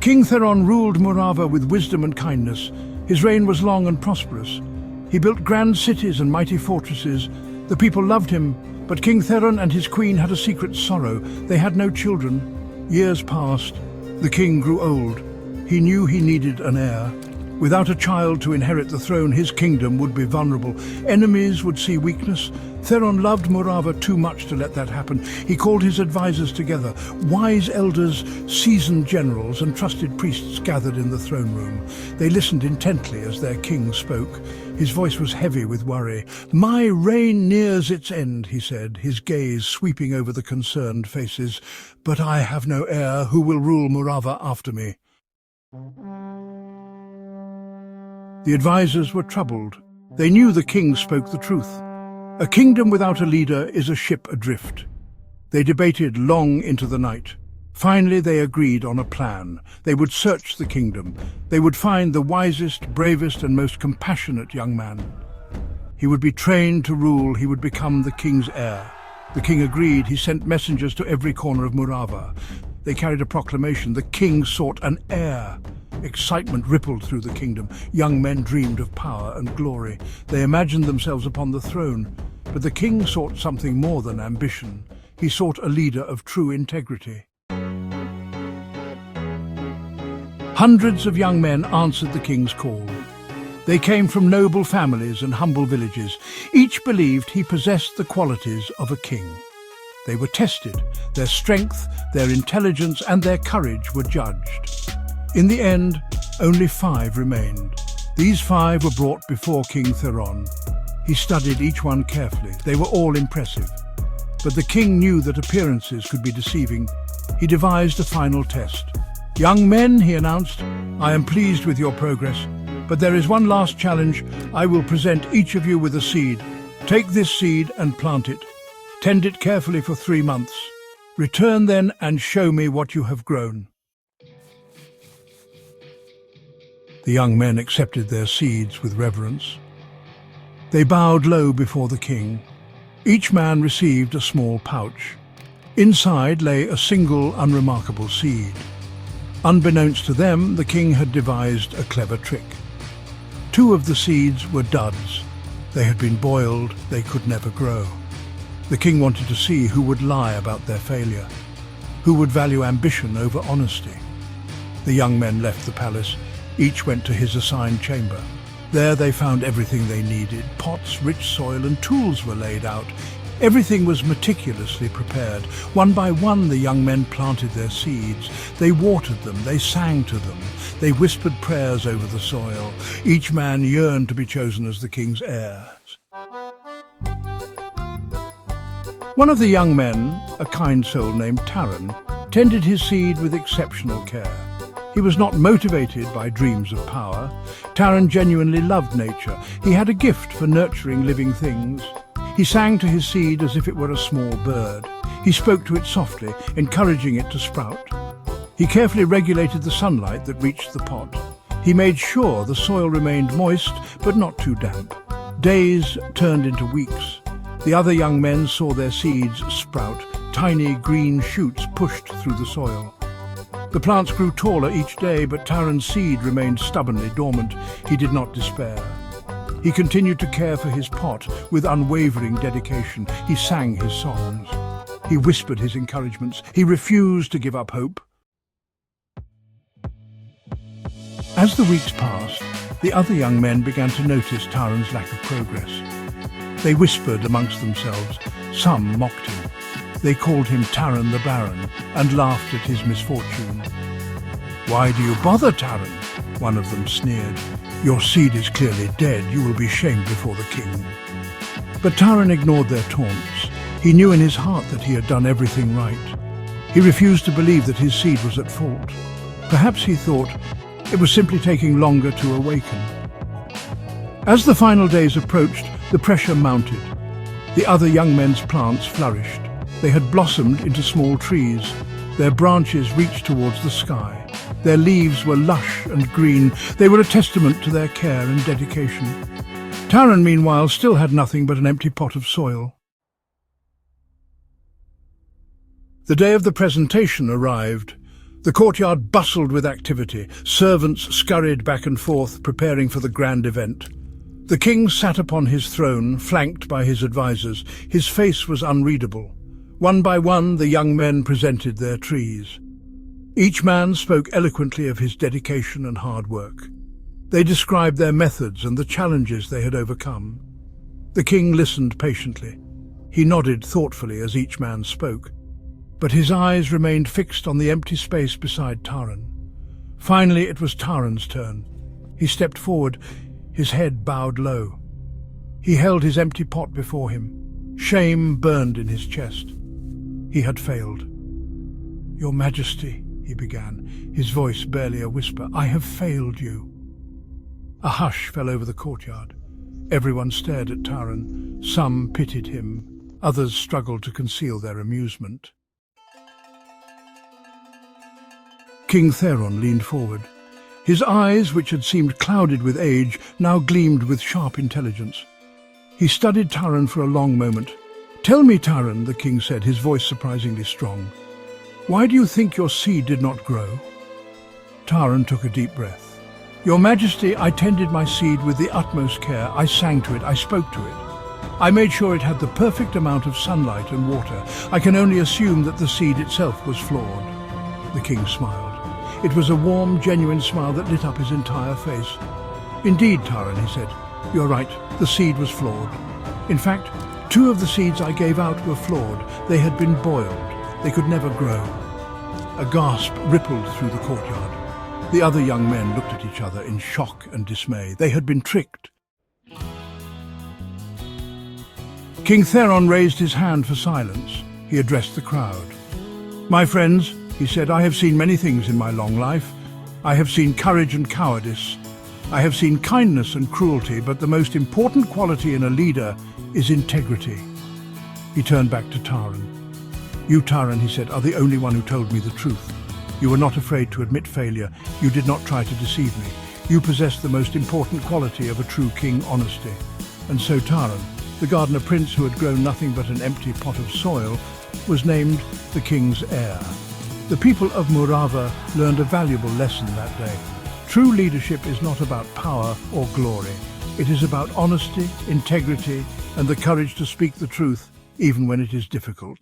King Theron ruled Morava with wisdom and kindness. His reign was long and prosperous. He built grand cities and mighty fortresses. The people loved him, but King Theron and his queen had a secret sorrow. They had no children. Years passed. The king grew old. He knew he needed an heir. Without a child to inherit the throne, his kingdom would be vulnerable. Enemies would see weakness. Theron loved Morava too much to let that happen. He called his advisors together. Wise elders, seasoned generals, and trusted priests gathered in the throne room. They listened intently as their king spoke. His voice was heavy with worry. "My reign nears its end," he said, his gaze sweeping over the concerned faces. "But I have no heir who will rule Morava after me." The advisors were troubled. They knew the king spoke the truth. A kingdom without a leader is a ship adrift. They debated long into the night. Finally, they agreed on a plan. They would search the kingdom. They would find the wisest, bravest, and most compassionate young man. He would be trained to rule. He would become the king's heir. The king agreed. He sent messengers to every corner of Morava. They carried a proclamation. The king sought an heir. Excitement rippled through the kingdom. Young men dreamed of power and glory. They imagined themselves upon the throne. But the king sought something more than ambition. He sought a leader of true integrity. Hundreds of young men answered the king's call. They came from noble families and humble villages. Each believed he possessed the qualities of a king. They were tested. Their strength, their intelligence, and their courage were judged. In the end, only 5 remained. These 5 were brought before King Theron. He studied each one carefully. They were all impressive. But the king knew that appearances could be deceiving. He devised a final test. "Young men," he announced, "I am pleased with your progress, but there is one last challenge. I will present each of you with a seed. Take this seed and plant it. Tend it carefully for 3 months. Return then and show me what you have grown." The young men accepted their seeds with reverence. They bowed low before the king. Each man received a small pouch. Inside lay a single unremarkable seed. Unbeknownst to them, the king had devised a clever trick. 2 of the seeds were duds. They had been boiled. They could never grow. The king wanted to see who would lie about their failure, who would value ambition over honesty. The young men left the palace. Each went to his assigned chamber. There they found everything they needed. Pots, rich soil, and tools were laid out. Everything was meticulously prepared. One by one, the young men planted their seeds. They watered them. They sang to them. They whispered prayers over the soil. Each man yearned to be chosen as the king's heir. One of the young men, a kind soul named Taran, tended his seed with exceptional care. He was not motivated by dreams of power. Taran genuinely loved nature. He had a gift for nurturing living things. He sang to his seed as if it were a small bird. He spoke to it softly, encouraging it to sprout. He carefully regulated the sunlight that reached the pot. He made sure the soil remained moist, but not too damp. Days turned into weeks. The other young men saw their seeds sprout. Tiny green shoots pushed through the soil. The plants grew taller each day, but Taran's seed remained stubbornly dormant. He did not despair. He continued to care for his pot with unwavering dedication. He sang his songs. He whispered his encouragements. He refused to give up hope. As the weeks passed, the other young men began to notice Taran's lack of progress. They whispered amongst themselves. Some mocked him. They called him Taran the Baron and laughed at his misfortune. "Why do you bother, Taran?" one of them sneered. "Your seed is clearly dead. You will be shamed before the king." But Taran ignored their taunts. He knew in his heart that he had done everything right. He refused to believe that his seed was at fault. Perhaps he thought it was simply taking longer to awaken. As the final days approached, the pressure mounted. The other young men's plants flourished. They had blossomed into small trees. Their branches reached towards the sky. Their leaves were lush and green. They were a testament to their care and dedication. Taran, meanwhile, still had nothing but an empty pot of soil. The day of the presentation arrived. The courtyard bustled with activity. Servants scurried back and forth, preparing for the grand event. The king sat upon his throne, flanked by his advisors. His face was unreadable. One by one, the young men presented their trees. Each man spoke eloquently of his dedication and hard work. They described their methods and the challenges they had overcome. The king listened patiently. He nodded thoughtfully as each man spoke, but his eyes remained fixed on the empty space beside Taran. Finally, it was Taran's turn. He stepped forward, his head bowed low. He held his empty pot before him. Shame burned in his chest. He had failed. "Your Majesty," he began, his voice barely a whisper, "I have failed you." A hush fell over the courtyard. Everyone stared at Taran. Some pitied him, others struggled to conceal their amusement. King Theron leaned forward. His eyes, which had seemed clouded with age, now gleamed with sharp intelligence. He studied Taran for a long moment. "Tell me, Taran," the king said, his voice surprisingly strong, "why do you think your seed did not grow?" Taran took a deep breath. "Your Majesty, I tended my seed with the utmost care. I sang to it, I spoke to it. I made sure it had the perfect amount of sunlight and water. I can only assume that the seed itself was flawed." The king smiled. It was a warm, genuine smile that lit up his entire face. "Indeed, Taran," he said, "you're right, the seed was flawed. In fact, 2 of the seeds I gave out were flawed. They had been boiled. They could never grow." A gasp rippled through the courtyard. The other young men looked at each other in shock and dismay. They had been tricked. King Theron raised his hand for silence. He addressed the crowd. "My friends," he said, "I have seen many things in my long life. I have seen courage and cowardice. I have seen kindness and cruelty, but the most important quality in a leader is integrity." He turned back to Taran. "You, Taran," he said, "are the only one who told me the truth. You were not afraid to admit failure. You did not try to deceive me. You possess the most important quality of a true king, honesty." And so Taran, the gardener prince who had grown nothing but an empty pot of soil, was named the king's heir. The people of Murava learned a valuable lesson that day. True leadership is not about power or glory. It is about honesty, integrity, and the courage to speak the truth, even when it is difficult.